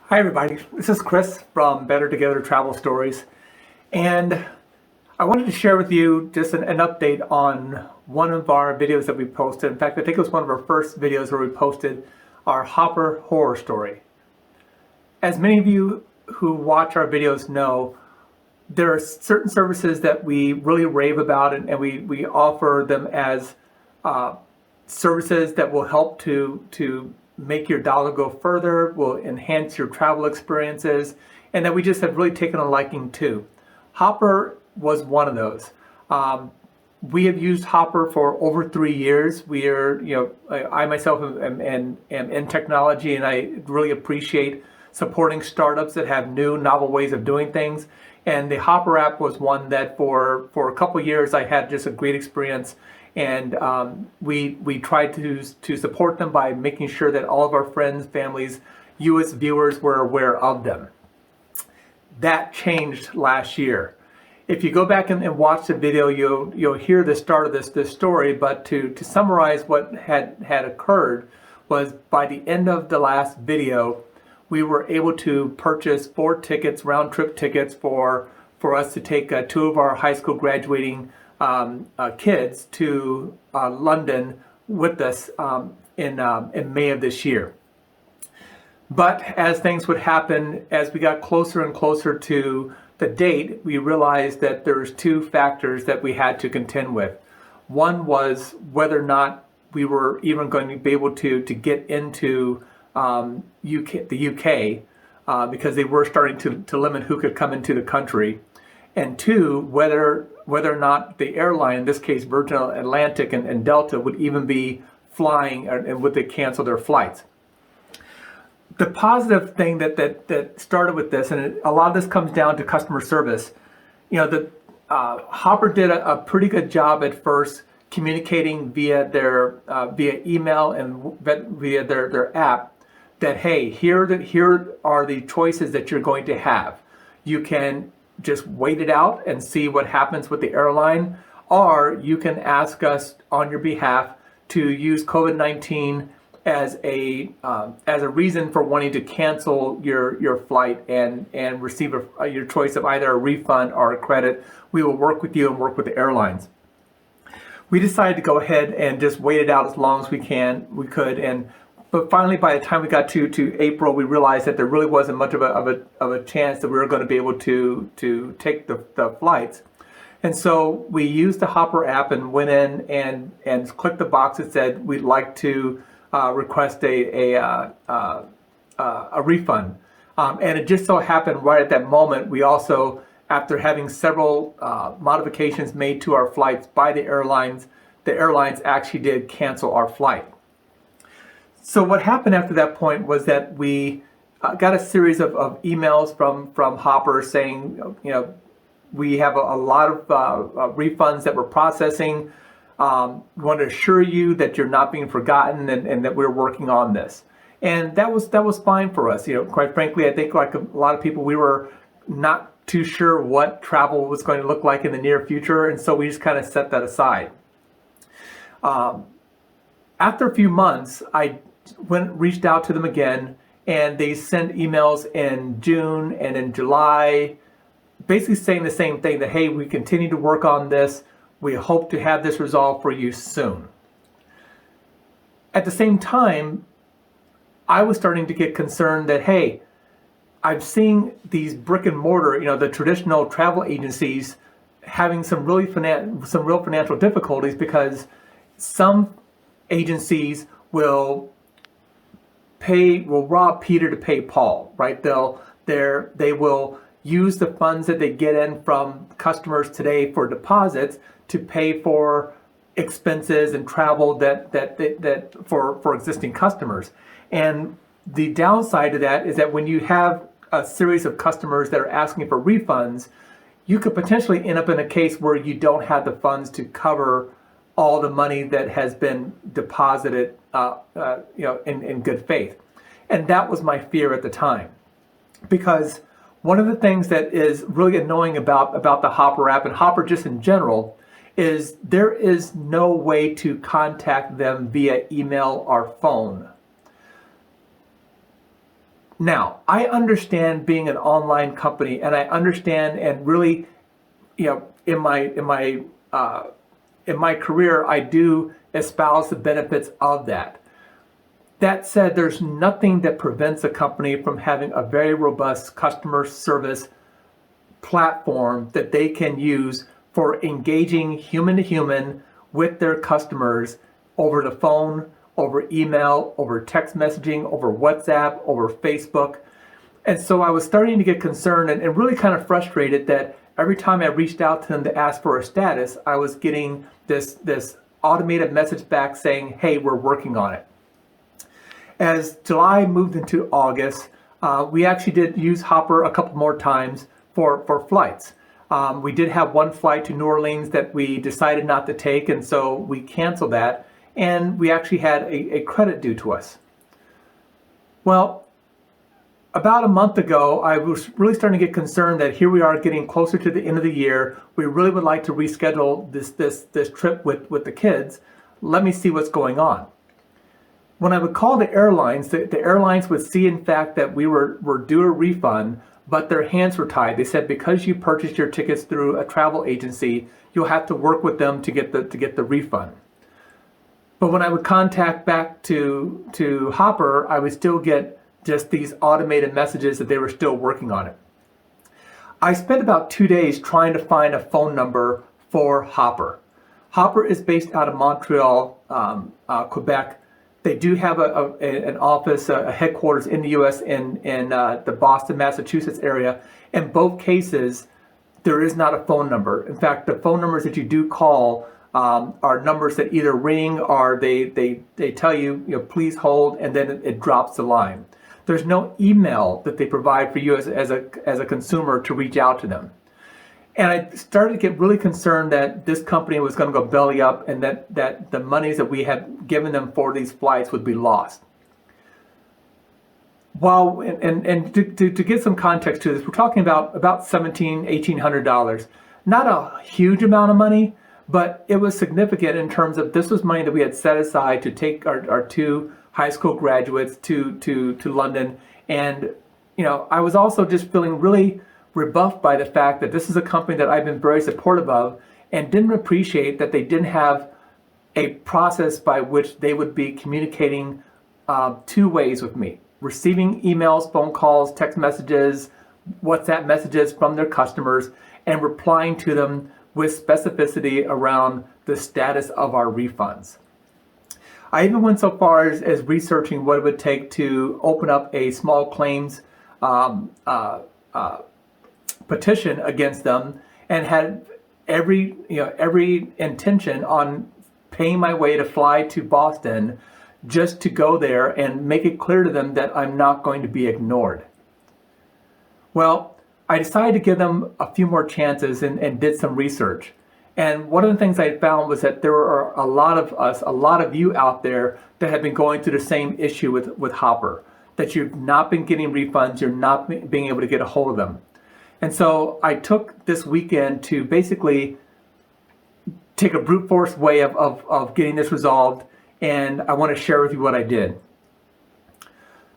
Hi everybody, this is Chris from Better Together Travel Stories, and I wanted to share with you just an update on one of our videos that we posted. In fact, I think it was one of our first videos where we posted our Hopper horror story. As many of you who watch our videos know, there are certain services that we really rave about, and we offer them as services that will help to make your dollar go further, will enhance your travel experiences, and that we just have really taken a liking to. Hopper was one of those. We have used Hopper for over 3 years. We are, I myself am in technology, and I really appreciate supporting startups that have new, novel ways of doing things. And the Hopper app was one that for a couple of years I had just a great experience. And we tried to support them by making sure that all of our friends, families, you as viewers were aware of them. That changed last year. If you go back and watch the video, you'll hear the start of this story. But to summarize what had occurred was, by the end of the last video, we were able to purchase 4 tickets, round trip tickets for us to take 2 of our high school graduating kids to London with us in May of this year. But as things would happen, as we got closer and closer to the date, we realized that there's 2 factors that we had to contend with. One was whether or not we were even going to be able to get into the UK, because they were starting to limit who could come into the country. And 2, whether or not the airline, in this case Virgin Atlantic and Delta, would even be flying, and would they cancel their flights. The positive thing that started with this, and a lot of this comes down to customer service. Hopper did a pretty good job at first communicating via email and via their app that, hey, here are the choices that you're going to have. You can just wait it out and see what happens with the airline, or you can ask us on your behalf to use COVID-19 as a reason for wanting to cancel your flight and receive your choice of either a refund or a credit. We will work with you and work with the airlines. We decided to go ahead and just wait it out as long as we could, but finally, by the time we got to April, we realized that there really wasn't much of a chance that we were going to be able to take the flights. And so we used the Hopper app and went in and clicked the box that said we'd like to request a refund. And it just so happened right at that moment, we also, after having several modifications made to our flights by the airlines actually did cancel our flight. So what happened after that point was that we got a series of emails from Hopper saying, we have a lot of refunds that we're processing. We want to assure you that you're not being forgotten, and that we're working on this. And that was fine for us. Quite frankly, I think like a lot of people, we were not too sure what travel was going to look like in the near future, and so we just kind of set that aside. After a few months, I reached out to them again, and they sent emails in June and in July, basically saying the same thing, that, hey, we continue to work on this. We hope to have this resolved for you soon. At the same time, I was starting to get concerned that, hey, I'm seeing these brick and mortar, the traditional travel agencies having some real financial difficulties, because some agencies will rob Peter to pay Paul, right? They will use the funds that they get in from customers today for deposits to pay for expenses and travel that for existing customers. And the downside to that is that when you have a series of customers that are asking for refunds, you could potentially end up in a case where you don't have the funds to cover all the money that has been deposited, in good faith. And that was my fear at the time, because one of the things that is really annoying about the Hopper app, and Hopper just in general, is there is no way to contact them via email or phone. Now, I understand being an online company, and I understand, and really, in my career, I do espouse the benefits of that. That said, there's nothing that prevents a company from having a very robust customer service platform that they can use for engaging human to human with their customers over the phone, over email, over text messaging, over WhatsApp, over Facebook. And so I was starting to get concerned and really kind of frustrated that every time I reached out to them to ask for a status, I was getting this automated message back saying, hey, we're working on it. As July moved into August, we actually did use Hopper a couple more times for flights. We did have one flight to New Orleans that we decided not to take, and so we canceled that, and we actually had a credit due to us. Well, about a month ago, I was really starting to get concerned that here we are getting closer to the end of the year. We really would like to reschedule this trip with the kids. Let me see what's going on. When I would call the airlines, the airlines would see, in fact, that we were due a refund, but their hands were tied. They said, because you purchased your tickets through a travel agency, you'll have to work with them to get the refund. But when I would contact back to Hopper, I would still get just these automated messages that they were still working on it. I spent about 2 days trying to find a phone number for Hopper. Hopper is based out of Montreal, Quebec. They do have an office, a headquarters in the U.S. in the Boston, Massachusetts area. In both cases, there is not a phone number. In fact, the phone numbers that you do call are numbers that either ring or they tell you, please hold, and then it drops the line. There's no email that they provide for you as a consumer to reach out to them. And I started to get really concerned that this company was going to go belly up and that the monies that we had given them for these flights would be lost. Well, and to get some context to this, we're talking about $1,800. Not a huge amount of money, but it was significant in terms of this was money that we had set aside to take our two high school graduates to London. And, I was also just feeling really rebuffed by the fact that this is a company that I've been very supportive of and didn't appreciate that they didn't have a process by which they would be communicating two ways with me, receiving emails, phone calls, text messages, WhatsApp messages from their customers, and replying to them with specificity around the status of our refunds. I even went so far as researching what it would take to open up a small claims petition against them, and had every intention on paying my way to fly to Boston just to go there and make it clear to them that I'm not going to be ignored. Well, I decided to give them a few more chances and did some research. And one of the things I found was that there are a lot of you out there that have been going through the same issue with Hopper, that you've not been getting refunds, you're not being able to get a hold of them. And so I took this weekend to basically take a brute force way of getting this resolved, and I want to share with you what I did.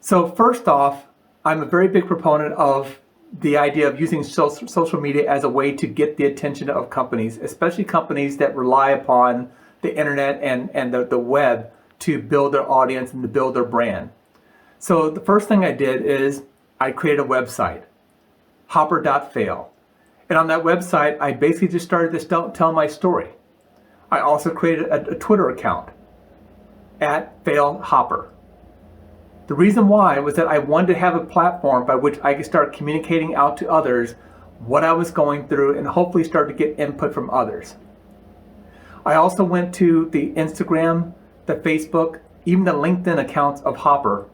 So first off, I'm a very big proponent of the idea of using social media as a way to get the attention of companies, especially companies that rely upon the internet and the web to build their audience and to build their brand. So the first thing I did is I created a website, hopper.fail. And on that website, I basically just started to tell my story. I also created a Twitter account @failhopper. The reason why was that I wanted to have a platform by which I could start communicating out to others what I was going through and hopefully start to get input from others. I also went to the Instagram, the Facebook, even the LinkedIn accounts of Hopper.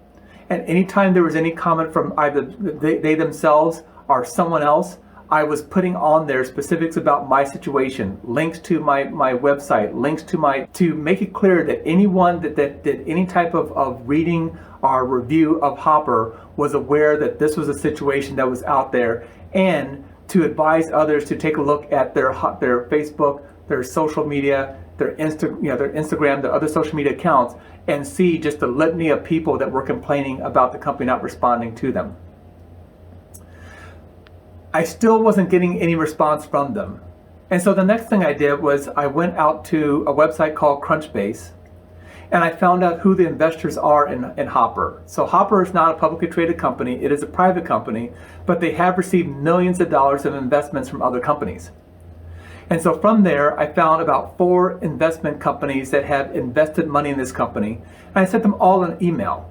And anytime there was any comment from either they themselves or someone else, I was putting on there specifics about my situation, links to my website, links to make it clear that anyone that did any type of reading or review of Hopper was aware that this was a situation that was out there, and to advise others to take a look at their Facebook, their social media, their Instagram, their other social media accounts, and see just the litany of people that were complaining about the company not responding to them. I still wasn't getting any response from them. And so the next thing I did was I went out to a website called Crunchbase, and I found out who the investors are in Hopper. So Hopper is not a publicly traded company, it is a private company, but they have received millions of dollars of investments from other companies. And so from there, I found about 4 investment companies that have invested money in this company, and I sent them all an email.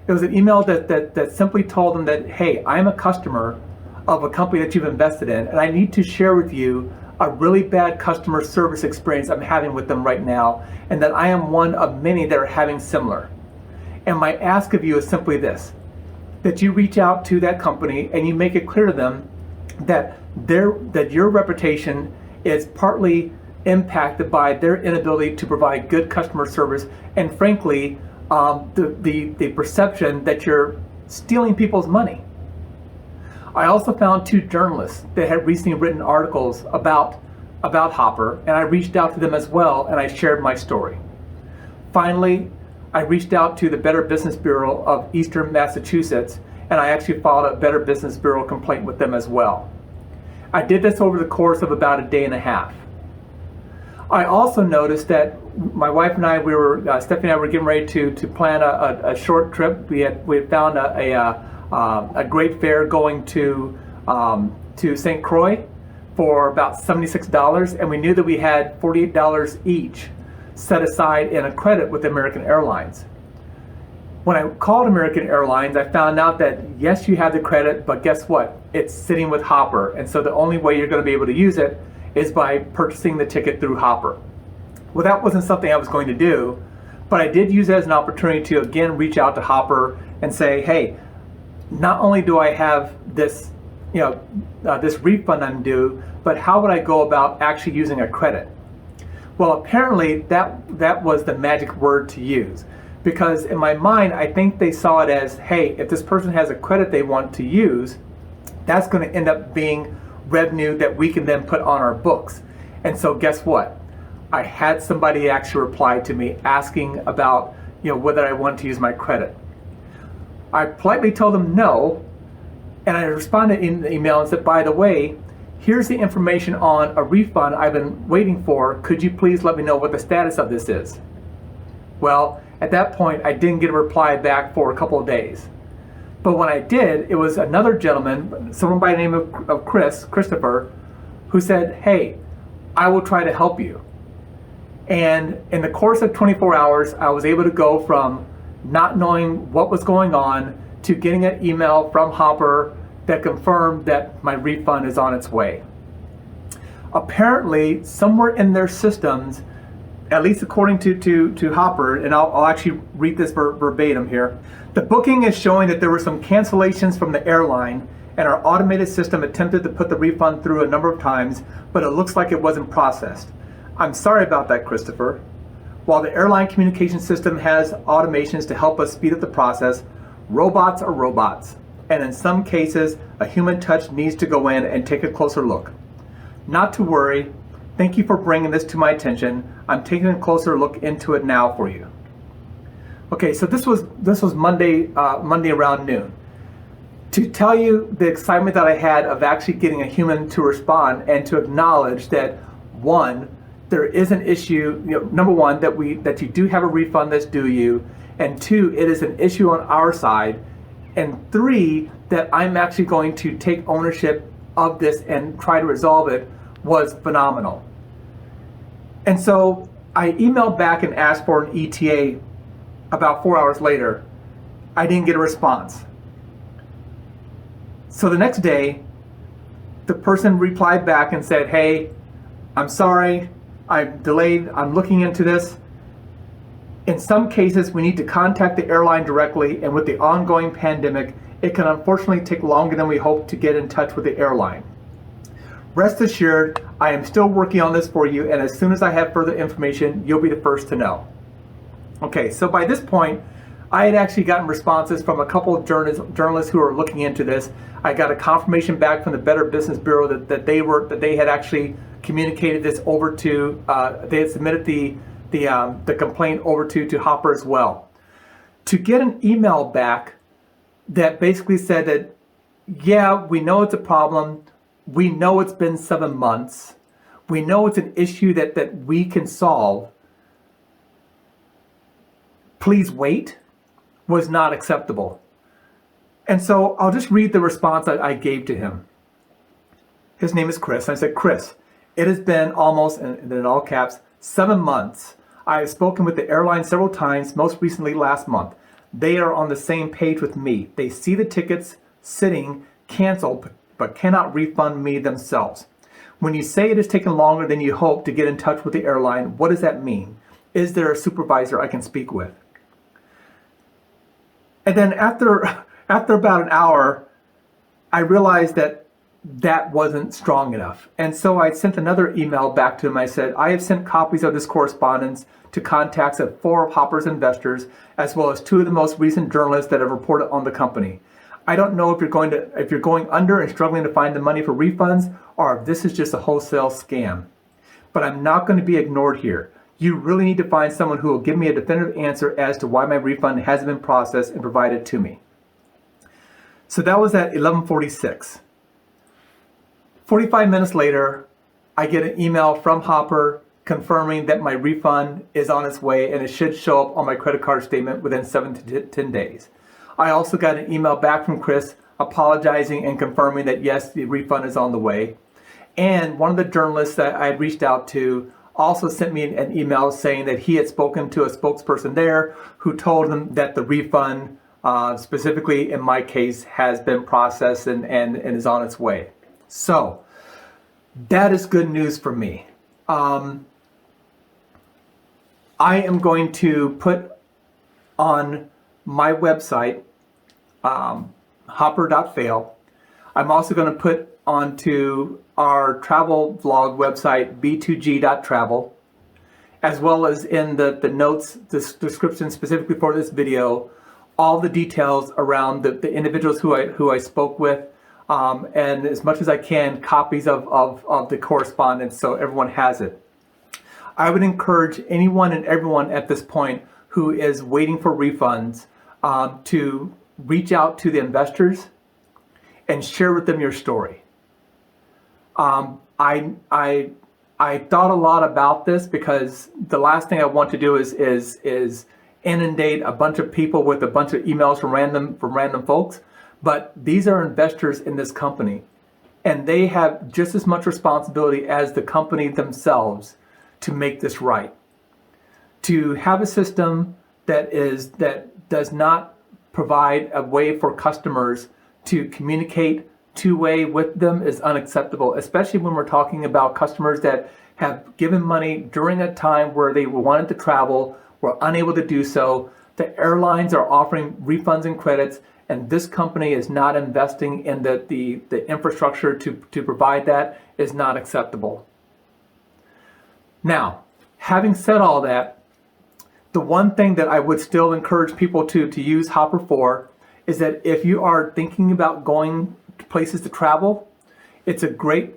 It was an email that simply told them that, hey, I'm a customer of a company that you've invested in, and I need to share with you a really bad customer service experience I'm having with them right now, and that I am one of many that are having similar. And my ask of you is simply this, that you reach out to that company and you make it clear to them that your reputation is partly impacted by their inability to provide good customer service, and frankly, the perception that you're stealing people's money. I also found 2 journalists that had recently written articles about Hopper, and I reached out to them as well, and I shared my story. Finally, I reached out to the Better Business Bureau of Eastern Massachusetts, and I actually filed a Better Business Bureau complaint with them as well. I did this over the course of about a day and a half. I also noticed that my wife and I, Stephanie and I were getting ready to plan a short trip. We had found a great fare going to St. Croix for about $76, and we knew that we had $48 each set aside in a credit with American Airlines. When I called American Airlines, I found out that yes, you have the credit, but guess what? It's sitting with Hopper, and so the only way you're going to be able to use it is by purchasing the ticket through Hopper. Well, that wasn't something I was going to do, but I did use it as an opportunity to again reach out to Hopper and say, hey, not only do I have this, this refund I'm due, but how would I go about actually using a credit? Well, apparently that was the magic word to use, because in my mind, I think they saw it as, hey, if this person has a credit they want to use, that's going to end up being revenue that we can then put on our books. And so guess what? I had somebody actually reply to me asking about, whether I wanted to use my credit. I politely told them no, and I responded in the email and said, by the way, here's the information on a refund I've been waiting for. Could you please let me know what the status of this is? Well, at that point, I didn't get a reply back for a couple of days. But when I did, it was another gentleman, someone by the name of Christopher, who said, hey, I will try to help you. And in the course of 24 hours, I was able to go from not knowing what was going on to getting an email from Hopper that confirmed that my refund is on its way. Apparently, somewhere in their systems, at least according to Hopper, and I'll actually read this verbatim here, the booking is showing that there were some cancellations from the airline, and our automated system attempted to put the refund through a number of times, but it looks like it wasn't processed. I'm sorry about that, Christopher. While the airline communication system has automations to help us speed up the process, robots are robots, and in some cases, a human touch needs to go in and take a closer look. Not to worry. Thank you for bringing this to my attention. I'm taking a closer look into it now for you. Okay, so this was Monday around noon. To tell you the excitement that I had of actually getting a human to respond and to acknowledge that, one, there is an issue, number one, that you do have a refund that's due you, and two, it is an issue on our side, and three, that I'm actually going to take ownership of this and try to resolve it, was phenomenal. And so I emailed back and asked for an ETA about 4 hours later. I didn't get a response. So the next day, the person replied back and said, hey, I'm sorry, I'm delayed, I'm looking into this. In some cases, we need to contact the airline directly, and with the ongoing pandemic, it can unfortunately take longer than we hope to get in touch with the airline. Rest assured, I am still working on this for you, and as soon as I have further information, you'll be the first to know. Okay, so by this point, I had actually gotten responses from a couple of journalists who are looking into this. I got a confirmation back from the Better Business Bureau that they had actually communicated this over to, they had submitted the the complaint over to Hopper as well, to get an email back that basically said that, yeah, we know it's a problem. We know it's been 7 months. We know it's an issue that we can solve. Please wait, was not acceptable. And so I'll just read the response that I gave to him. His name is Chris. I said, Chris, it has been almost, and in all caps, 7 months. I have spoken with the airline several times, most recently last month. They are on the same page with me. They see the tickets sitting canceled, but cannot refund me themselves. When you say it has taken longer than you hope to get in touch with the airline, what does that mean? Is there a supervisor I can speak with? And then after about an hour, I realized that wasn't strong enough. And so I sent another email back to him. I said, I have sent copies of this correspondence to contacts at 4 of Hopper's investors, as well as 2 of the most recent journalists that have reported on the company. I don't know if you're going under and struggling to find the money for refunds, or if this is just a wholesale scam. But I'm not going to be ignored here. You really need to find someone who will give me a definitive answer as to why my refund hasn't been processed and provided to me. So that was at 11:46. 45 minutes later, I get an email from Hopper confirming that my refund is on its way and it should show up on my credit card statement within 7 to 10 days. I also got an email back from Chris apologizing and confirming that yes, the refund is on the way. And one of the journalists that I had reached out to also sent me an email saying that he had spoken to a spokesperson there who told him that the refund, specifically in my case, has been processed and is on its way. So that is good news for me. I am going to put on my website, hopper.fail. I'm also going to put onto our travel vlog website, b2g.travel, as well as in the notes, description specifically for this video, all the details around the individuals who I spoke with, and as much as I can, copies of the correspondence so everyone has it. I would encourage anyone and everyone at this point who is waiting for refunds to reach out to the investors and share with them your story. I thought a lot about this because the last thing I want to do is inundate a bunch of people with a bunch of emails from random folks. But these are investors in this company, and they have just as much responsibility as the company themselves to make this right. To have a system that does not provide a way for customers to communicate two-way with them is unacceptable, especially when we're talking about customers that have given money during a time where they wanted to travel, were unable to do so. The airlines are offering refunds and credits, and this company is not investing in the infrastructure to provide that is not acceptable. Now, having said all that, the one thing that I would still encourage people to use Hopper for is that if you are thinking about going to places to travel, it's a great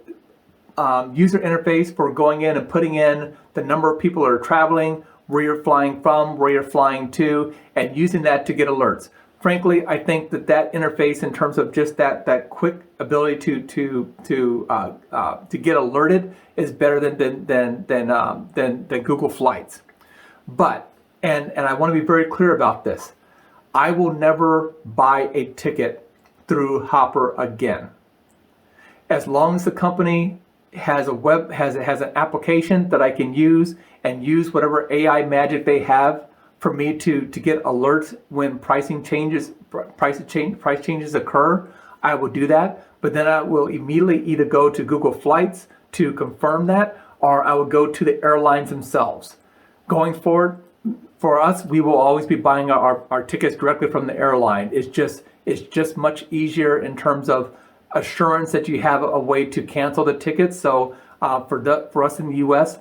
user interface for going in and putting in the number of people that are traveling, where you're flying from, where you're flying to, and using that to get alerts. Frankly, I think that interface, in terms of just that quick ability to get alerted, is better than Google Flights. But and I want to be very clear about this. I will never buy a ticket through Hopper again. As long as the company has an application that I can use and use whatever AI magic they have for me to get alerts when price changes occur, I will do that. But then I will immediately either go to Google Flights to confirm that, or I will go to the airlines themselves. Going forward, for us, we will always be buying our tickets directly from the airline. It's just much easier in terms of assurance that you have a way to cancel the tickets. So for us in the U.S.,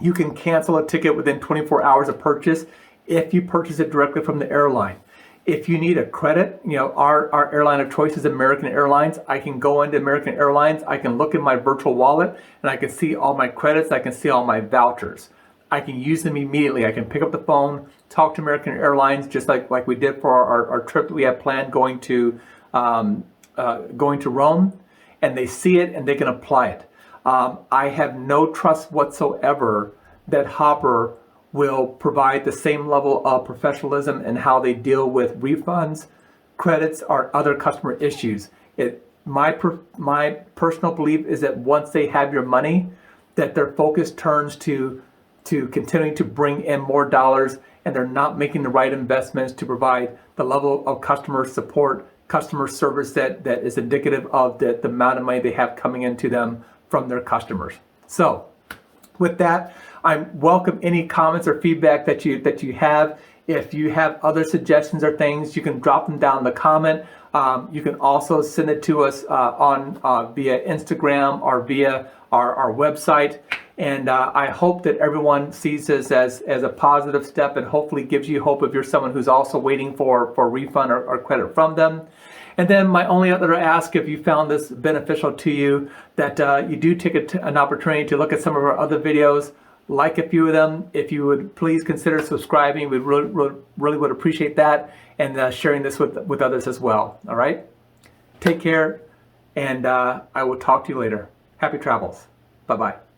you can cancel a ticket within 24 hours of purchase if you purchase it directly from the airline. If you need a credit, our airline of choice is American Airlines. I can go into American Airlines, I can look in my virtual wallet, and I can see all my credits, I can see all my vouchers. I can use them immediately. I can pick up the phone, talk to American Airlines, just like we did for our trip that we had planned going to Rome, and they see it and they can apply it. I have no trust whatsoever that Hopper will provide the same level of professionalism in how they deal with refunds, credits, or other customer issues. My personal belief is that once they have your money, that their focus turns to continuing to bring in more dollars, and they're not making the right investments to provide the level of customer support, customer service that is indicative of the amount of money they have coming into them from their customers. So with that, I welcome any comments or feedback that you have. If you have other suggestions or things, you can drop them down in the comment. You can also send it to us via Instagram or via our website. And I hope that everyone sees this as a positive step, and hopefully gives you hope if you're someone who's also waiting for a refund or credit from them. And then my only other ask, if you found this beneficial to you, that you do take an opportunity to look at some of our other videos, like a few of them. If you would please consider subscribing, we really would appreciate that, and sharing this with others as well. All right? Take care, and I will talk to you later. Happy travels. Bye-bye.